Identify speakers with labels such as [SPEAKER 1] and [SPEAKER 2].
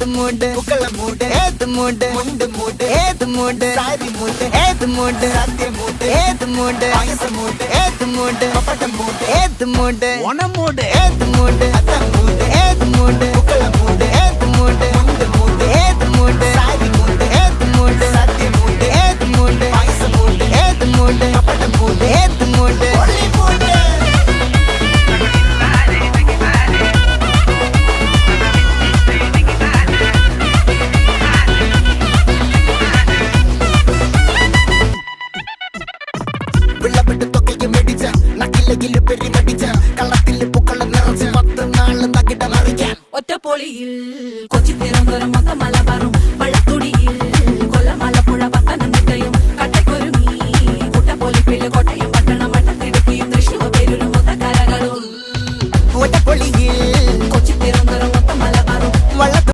[SPEAKER 1] ഏത് മൂട് പുക്കള മൂട് ഏത് മൂട് മുണ്ട് മൂട് ഏത് മൂട് സാരി മൂട് ഏത് മൂട് സദ്യ മൂട് ഏത് മൂട് പായസ മൂട് ഏത് മൂട് പപ്പടം മൂട് ഏത് മൂട് ഓണം മൂട് ഏത് മൂട് അത്തം മൂട് ഏത് മൂട് പുക്കള മൂട് ഏത് മൂട് മുണ്ട് മൂട് ഏത് മൂട് സാരി മൂട് ഏത് മൂട് സദ്യ മൂട് ഏത് മൂട് പായസ മൂട് ഏത് മൂട് പപ്പടം മൂട് ഏത് മൂട് ഒളി മൂട് വിളവെട്ട് തൊക്കയും മേടിച്ച നക്കിലകില് പെരുമടിച്ച കള്ളത്തില് പൂക്കളം നിറച്ച് 10 നാള് തകിട മറിക്കാൻ
[SPEAKER 2] ഒറ്റപ്പൊളിയിൽ കൊച്ചി തിരുവനന്തപുരം മൊത്തമല